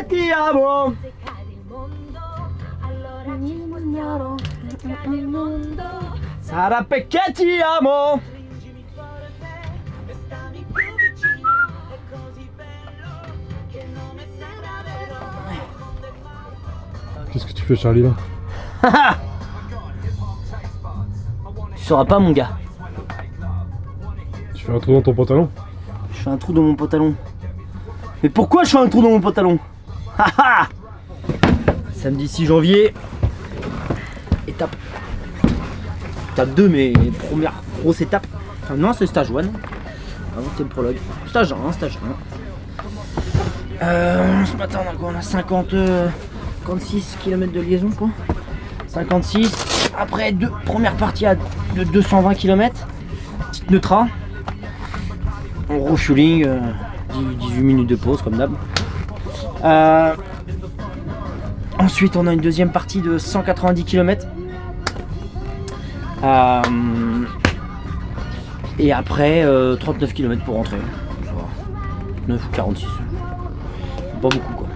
perché ti amo. Sarà perché ti amo. Qu'est-ce que tu fais, Charlie, là? Tu sauras pas, mon gars. Tu fais un trou dans ton pantalon? Je fais un trou dans mon pantalon. Mais pourquoi je fais un trou dans mon pantalon? Samedi 6 janvier. Étape. Étape 2, mais première grosse étape. Enfin, non, c'est stage 1. Avant, c'était le prologue. Stage 1, stage 1. Ce matin, on a quoi? On a 56 km de liaison, quoi. 56. Après, première partie de 220 km. Petite neutra. En refueling. 18 minutes de pause, comme d'hab. Ensuite, on a une deuxième partie de 190 km. Et après, 39 km pour rentrer. 9 ou 46. Pas beaucoup, quoi.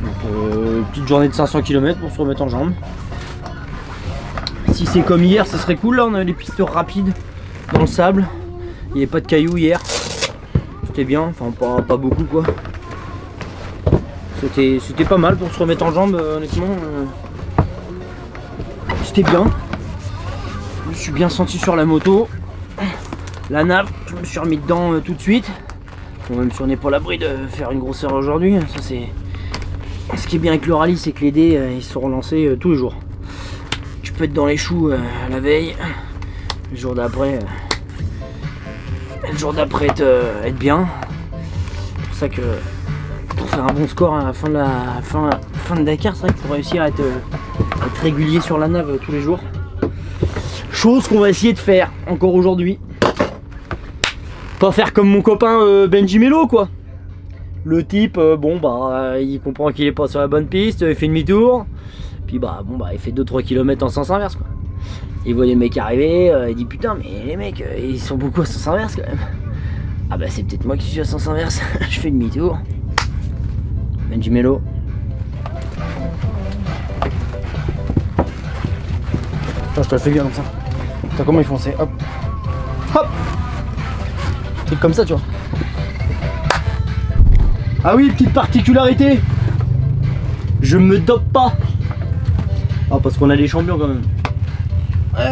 Donc, petite journée de 500 km pour se remettre en jambes. Si c'est comme hier, ça serait cool. Là, on a les pistes rapides dans le sable. Il n'y avait pas de cailloux hier. C'était bien, enfin pas beaucoup, quoi. C'était pas mal pour se remettre en jambes, honnêtement. C'était bien. Je me suis bien senti sur la moto. La nave, je me suis remis dedans tout de suite. Bon, même si on n'est pas à l'abri de faire une grosse heure aujourd'hui, ça c'est. Ce qui est bien avec le rallye, c'est que les dés ils sont relancés tous les jours. Tu peux être dans les choux la veille, le jour d'après. Le jour d'après être bien. C'est pour ça que pour faire un bon score à la fin de Dakar, c'est vrai qu'il faut réussir à être régulier sur la nave tous les jours. Chose qu'on va essayer de faire encore aujourd'hui. Pas faire comme mon copain Benji Mello, quoi. Le type, il comprend qu'il est pas sur la bonne piste, il fait demi-tour. Puis il fait 2-3 km en sens inverse, quoi. Il voit les mecs arriver, il dit putain, mais les mecs ils sont beaucoup à sens inverse quand même. Ah bah c'est peut-être moi qui suis à sens inverse. Je fais demi-tour. Benji Mello. Attends, je te le fais bien comme ça. Putain, comment ils font, c'est hop. Hop. Truc comme ça, tu vois. Ah oui, petite particularité. Je me dope pas. Ah, parce qu'on a des champions quand même.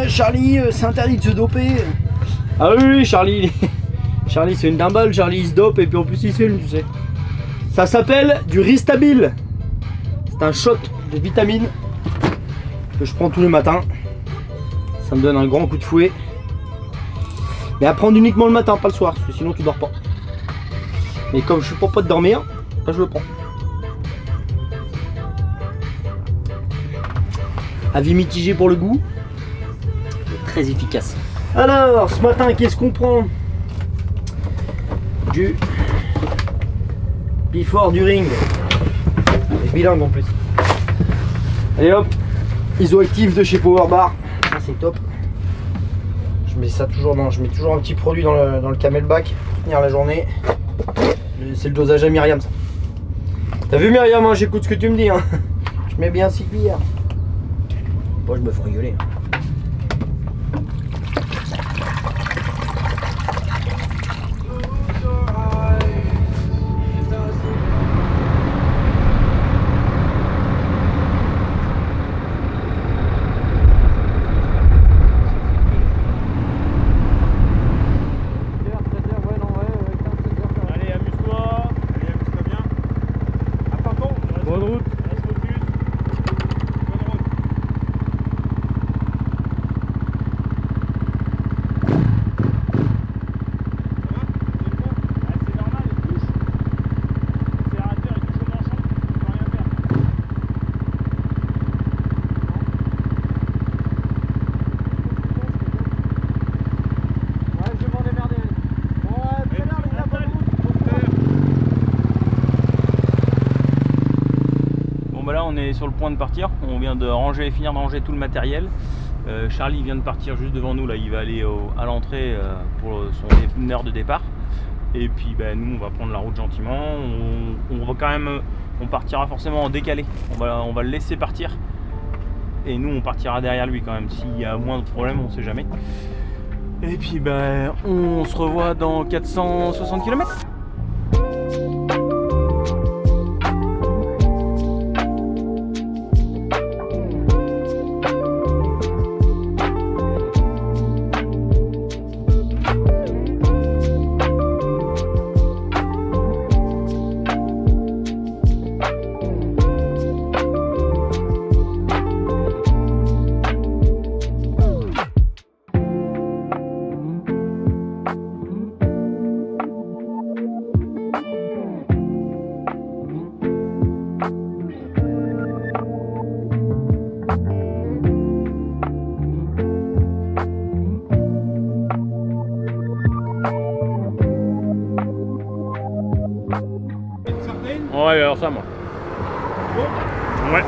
Charlie, c'est interdit de se doper. Ah oui, Charlie. Charlie, c'est une dimbale. Charlie, il se dope et puis en plus, il fume, tu sais. Ça s'appelle du Ristabil. C'est un shot de vitamines que je prends tous les matins. Ça me donne un grand coup de fouet. Mais à prendre uniquement le matin, pas le soir, parce que sinon tu dors pas. Mais comme je suis pas de dormir, je le prends. Avis mitigé pour le goût. Très efficace. Alors, ce matin, qu'est-ce qu'on prend? Du Before du ring. C'est bilingue en plus. Allez hop, isoactif de chez Powerbar. Ça c'est top. Je mets ça toujours je mets toujours un petit produit dans le camelback pour tenir la journée. C'est le dosage à Myriam, ça. T'as vu Myriam, hein, j'écoute ce que tu me dis, hein. Je mets bien 6 cuillères. Moi je me fais rigoler. On est sur le point de partir, on vient de finir de ranger tout le matériel. Charlie vient de partir juste devant nous, là il va aller à l'entrée pour son heure de départ. Et puis nous on va prendre la route gentiment, on va quand même, on partira forcément en décalé, on va le laisser partir. Et nous on partira derrière lui quand même, s'il y a moins de problèmes on sait jamais. Et puis on se revoit dans 460 km. Ouais, alors ça moi. Ouais.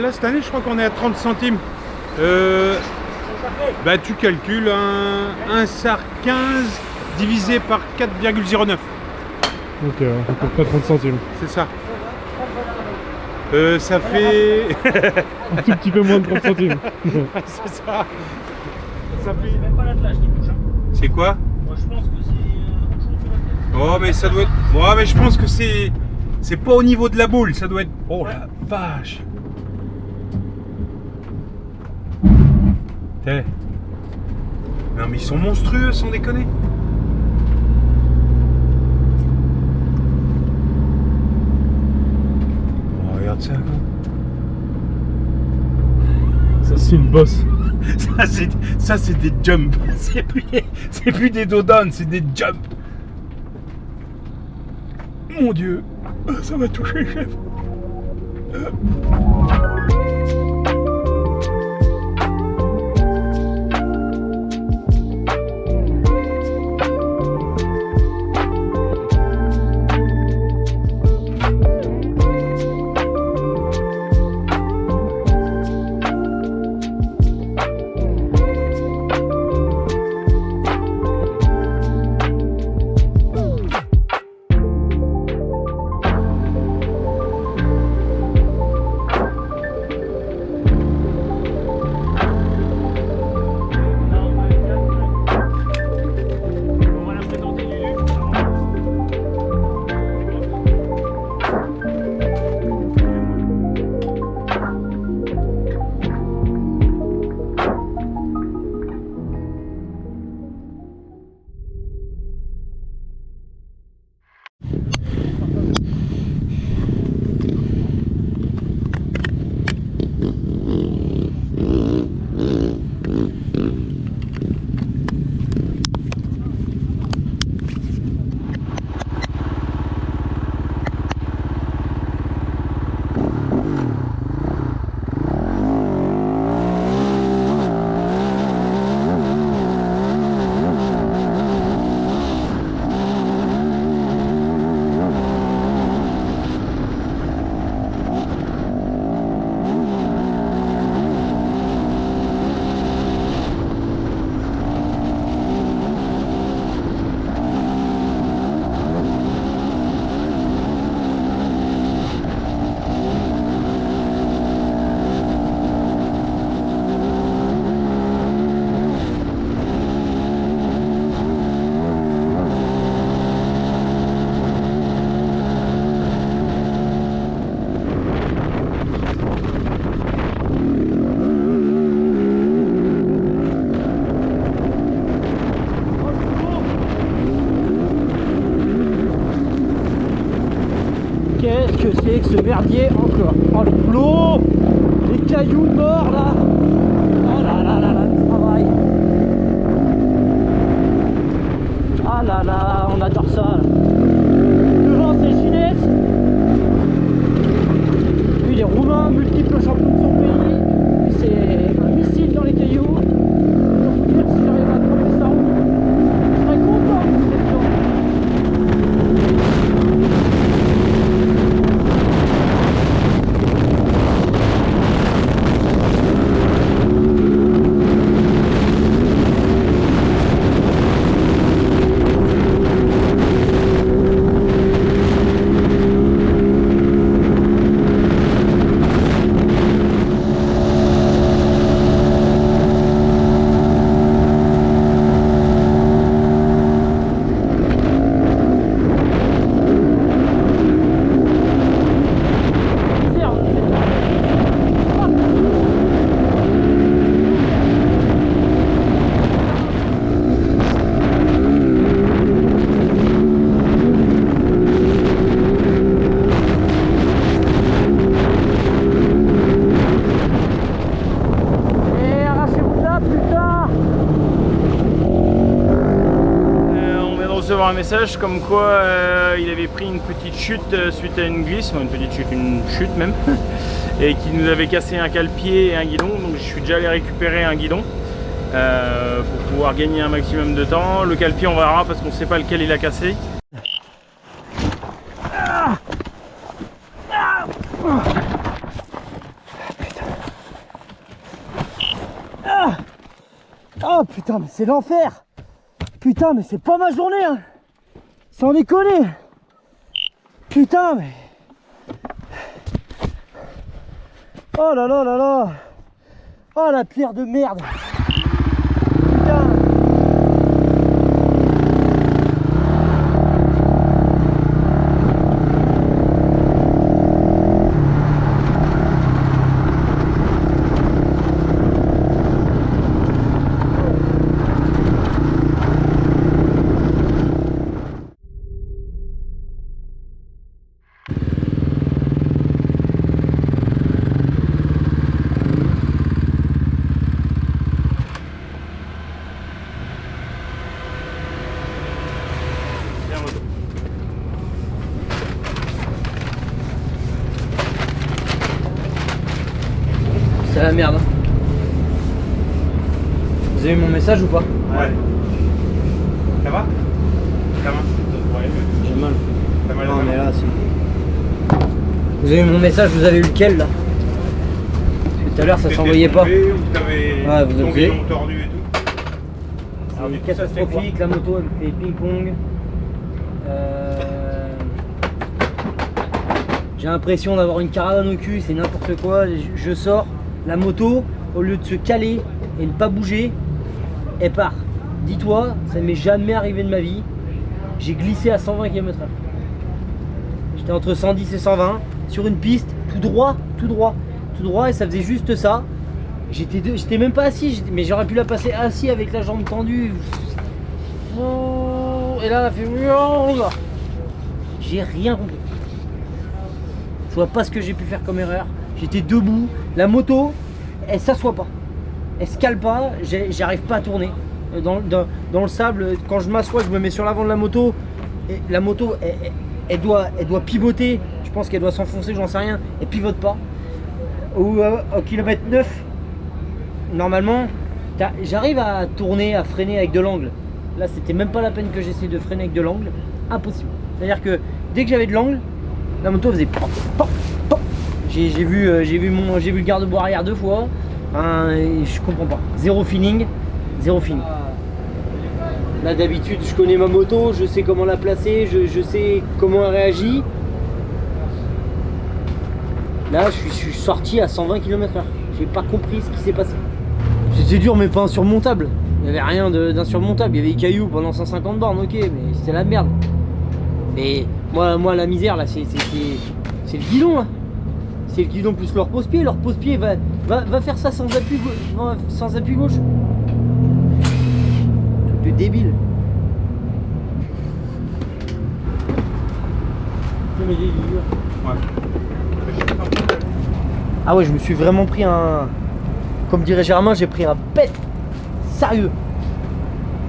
Là cette année je crois qu'on est à 30 centimes. Tu calcules un SAR 15 divisé par 4,09. Ok, à peu près 30 centimes. C'est ça. Ça fait... Un tout petit peu moins de 30 centimes. C'est ça. Ça fait... C'est même pas l'attelage qui touche. C'est quoi? Moi je pense que c'est... Oh mais ça doit être... Ouais mais je pense que c'est pas au niveau de la boule, ça doit être... Oh la vache. T'es... Non mais ils sont monstrueux sans déconner. Oh, regarde ça. Ça c'est une bosse. Ça c'est des jumps. C'est plus des dodans, c'est des jumps. Mon Dieu, ça m'a touché, chef. Qu'est-ce que c'est que ce merdier encore? Oh l'eau, les cailloux morts là. Oh là là là là, le travail. Ah là là, on adore ça là. Devant c'est Ginès. Lui il est roumain, multiple champion de son pays. C'est un missile dans les cailloux. Pour vous dire, si j'arrive à attraper ça, je serais content. recevoir un message comme quoi il avait pris une petite chute suite à une glisse, une chute même, et qui nous avait cassé un cale-pied et un guidon. Donc je suis déjà allé récupérer un guidon pour pouvoir gagner un maximum de temps. Le cale-pied on verra parce qu'on ne sait pas lequel il a cassé. Oh putain, mais c'est l'enfer! Putain, mais c'est pas ma journée, hein! Sans déconner! Putain, mais. Oh là là là là! Oh la pierre de merde! Putain! C'est la merde. Vous avez eu mon message ou pas? Ouais. Ça va? Ça va? J'ai mal. T'as mal à Non la mais main? là c'est... Vous avez eu mon message, vous avez eu lequel là? Parce que tout à l'heure ça s'envoyait pas. Tombé, ou t'avais Ouais, vous ton avez- guidon tordu et tout. Alors, du coup, ça, c'était quoi? Catastrophique, la moto elle fait ping-pong. J'ai l'impression d'avoir une caravane au cul, c'est n'importe quoi. Je sors, la moto, au lieu de se caler et ne pas bouger, elle part. Dis-toi, ça m'est jamais arrivé de ma vie. J'ai glissé à 120 km/h. J'étais entre 110 et 120 sur une piste, tout droit, et ça faisait juste ça. J'étais même pas assis, mais j'aurais pu la passer assis avec la jambe tendue. Et là, elle a fait. J'ai rien compris. Je vois pas ce que j'ai pu faire comme erreur. J'étais debout, la moto, elle s'assoit pas, elle se cale pas, j'arrive pas à tourner. Dans le sable, quand je m'assois, je me mets sur l'avant de la moto, et la moto, elle doit pivoter. Je pense qu'elle doit s'enfoncer, j'en sais rien. Elle pivote pas. Au kilomètre 9, normalement, j'arrive à tourner, à freiner avec de l'angle. Là, c'était même pas la peine que j'essaie de freiner avec de l'angle. Impossible. C'est-à-dire que dès que j'avais de l'angle, la moto faisait pop, pop, pop. J'ai vu le garde-boue arrière 2 fois. Je comprends pas. Zéro feeling. Là d'habitude je connais ma moto, je sais comment la placer, je sais comment elle réagit. Là je suis sorti à 120 km/h. J'ai pas compris ce qui s'est passé. C'était dur mais pas insurmontable. Il n'y avait rien d'insurmontable. Il y avait des cailloux pendant 150 bornes, ok, mais c'était la merde. Mais moi la misère là c'est le guidon là. C'est le guidon plus leur pose-pied. Leur pose-pied va faire ça sans appui gauche. Truc de débile. Ah ouais, je me suis vraiment pris un... Comme dirait Germain, j'ai pris un pet. Sérieux.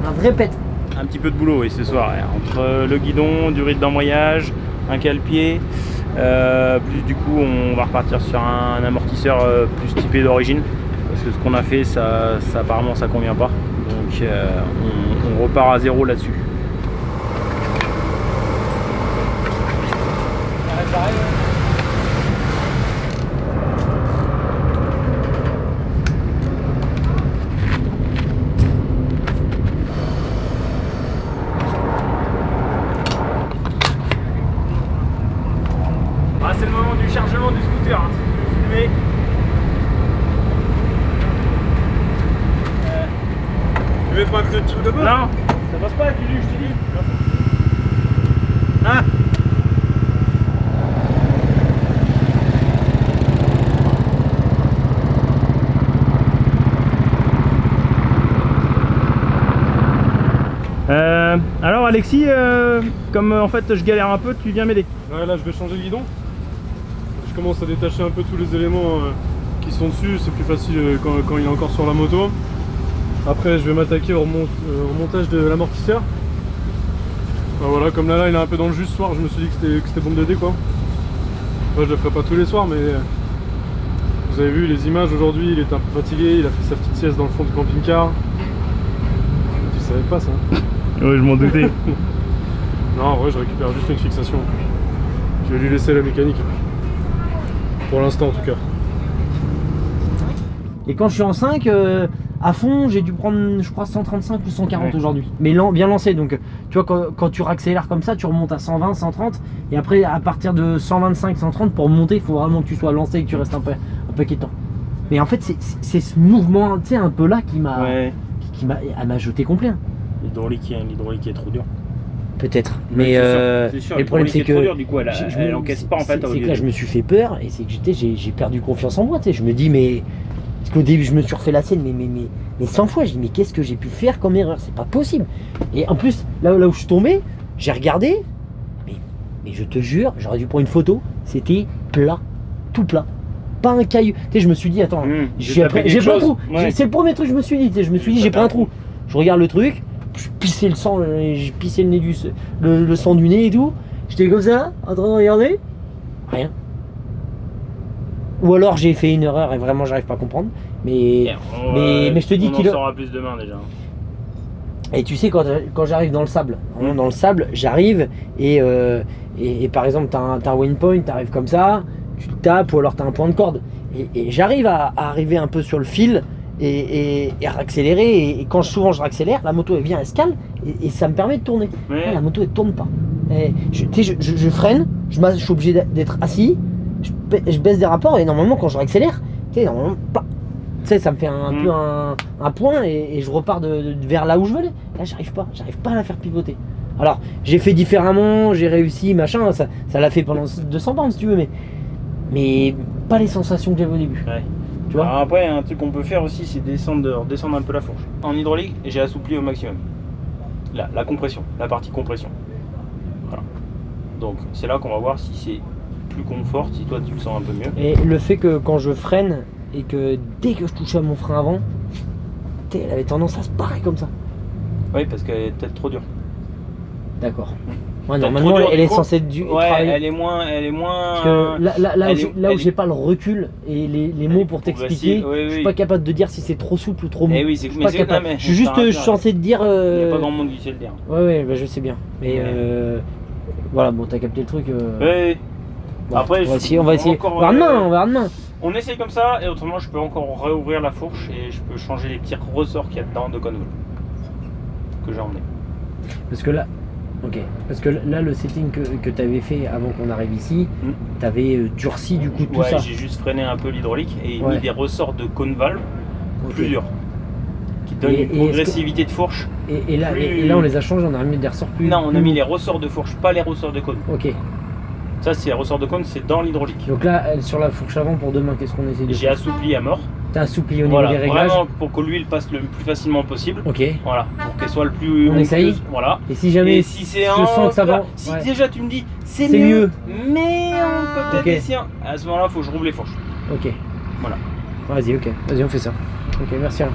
Un vrai pet. Un petit peu de boulot oui, ce soir, hein. Entre le guidon, du rythme d'embrayage, un cale-pied, plus du coup on va repartir sur un amortisseur plus typé d'origine, parce que ce qu'on a fait, ça apparemment ça convient pas, donc on repart à zéro là-dessus. C'est le moment du chargement du scooter, hein, si tu veux filmer. Tu mets pas un peu de dessous de bas? Non, ça passe pas, tu dis, je te dis. Hein? Alors Alexis, comme en fait je galère un peu, tu viens m'aider. Ouais, là je vais changer le guidon. Je commence à détacher un peu tous les éléments qui sont dessus, c'est plus facile quand il est encore sur la moto. Après je vais m'attaquer au montage de l'amortisseur. Bah voilà, comme là il est un peu dans le jus ce soir, je me suis dit que c'était bon de l'aider quoi. Moi je le ferai pas tous les soirs, mais vous avez vu les images aujourd'hui, il était un peu fatigué, il a fait sa petite sieste dans le fond du camping-car. Tu savais pas ça? Ouais, je m'en doutais. Non, en vrai je récupère juste une fixation. Je vais lui laisser la mécanique. Pour l'instant en tout cas. Et quand je suis en 5, à fond, j'ai dû prendre, je crois, 135 ou 140 Ouais. aujourd'hui. Mais bien lancé, donc tu vois, quand tu raccélères comme ça, tu remontes à 120, 130. Et après, à partir de 125, 130, pour monter, il faut vraiment que tu sois lancé et que tu restes un paquet de temps. Mais en fait, c'est ce mouvement, tu sais, un peu là qui m'a Ouais. elle m'a jeté complet. L'hydraulique est trop dur. Peut-être. Mais c'est sûr, le problème, c'est que trop dur, du coup, elle me- encaisse pas en fait. C'est que là, je me suis fait peur et c'est que j'ai perdu confiance en moi. Tu sais, je me dis, mais. Parce qu'au début, je me suis refait la scène, mais 100 fois. Je dis, mais qu'est-ce que j'ai pu faire comme erreur? C'est pas possible. Et en plus, là où je suis tombé, j'ai regardé, mais je te jure, j'aurais dû prendre une photo. C'était plat, tout plat. Pas un caillou. Tu sais, je me suis dit, attends, j'ai pris un trou. Ouais. C'est le premier truc que je me suis dit. Tu sais, je me suis dit, j'ai pris un trou. Je regarde le truc, je pissais le sang, j'ai pissé le nez le sang du nez et tout. J'étais comme ça, en train de regarder. Rien. Ou alors j'ai fait une erreur et vraiment j'arrive pas à comprendre. Mais je te dis qu'il qu'il en saura plus demain déjà. Et tu sais, quand j'arrive dans le sable, vraiment dans le sable, j'arrive et par exemple, t'as un waypoint, t'arrives comme ça, tu le tapes ou alors t'as un point de corde. Et j'arrive à arriver un peu sur le fil et à accélérer. Et quand souvent je raccélère, la moto elle vient, elle se cale et ça me permet de tourner. Ouais. Là, la moto elle tourne pas. Et je freine, je suis obligé d'être assis, je baisse des rapports et normalement quand je réaccélère, tu sais, normalement, ça me fait un peu un point et je repars vers là où je veux aller. Là j'arrive pas à la faire pivoter. Alors j'ai fait différemment, j'ai réussi, machin, ça l'a fait pendant 200 bornes si tu veux, mais pas les sensations que j'avais au début. Ouais. Tu vois. Alors après, un truc qu'on peut faire aussi, c'est descendre un peu la fourche. En hydraulique, j'ai assoupli au maximum. La compression, la partie compression. Voilà. Donc c'est là qu'on va voir si c'est plus confort, si toi tu le sens un peu mieux. Et le fait que quand je freine et que dès que je touchais à mon frein avant, elle avait tendance à se parer comme ça. Oui, parce qu'elle est peut-être trop dure. D'accord. Ouais, Peut-être normalement, trop dur, elle du est coup. censée être Ouais, travailler. elle est moins. Parce que là où j'ai est- pas le recul et les mots pour t'expliquer, progressive, oui, je suis oui. pas capable de dire si c'est trop souple ou trop mou. Eh oui, c'est Je suis pas capable. non, mais Je suis juste censé te dire. Il n'y a pas grand monde qui sait le dire. Ouais, bah, je sais bien. Mais Ouais. voilà, bon, t'as capté le truc. Oui. Bon, Après, on va essayer. On va encore, voir demain, on verra demain. On essaye comme ça, et autrement, je peux encore réouvrir la fourche et je peux changer les petits ressorts qu'il y a dedans de Conwell que j'ai emmené. Parce que là. Ok. Parce que là, le setting que t'avais fait avant qu'on arrive ici, t'avais durci du coup tout Ouais, ça. j'ai juste freiné un peu l'hydraulique et Ouais. mis des ressorts de Conval Ok. plus durs qui donnent Et une est-ce que- progressivité de fourche. Et là, plus- et là, on les a changés, on a mis des ressorts plus. Non, on a plus mis lourds. les ressorts de fourche, pas les ressorts de cône. Ok. Ça, c'est les ressorts de cône, c'est dans l'hydraulique. Donc là, sur la fourche avant pour demain, qu'est-ce qu'on essaie de J'ai faire? assoupli à mort. T'as assoupli au niveau Voilà, des réglages. vraiment pour que l'huile passe le plus facilement possible. Ok. Voilà, pour qu'elle soit le plus On essaye. onctueuse. Voilà. Et si jamais Et si c'est je sens que ça va. si ouais. déjà tu me dis c'est C'est mieux, mieux. mais on peut peut-être Ok. essayer. À ce moment-là, faut que je rouvre les fourches. Ok. Voilà. Vas-y, ok. Vas-y, on fait ça. Ok, merci. Alain.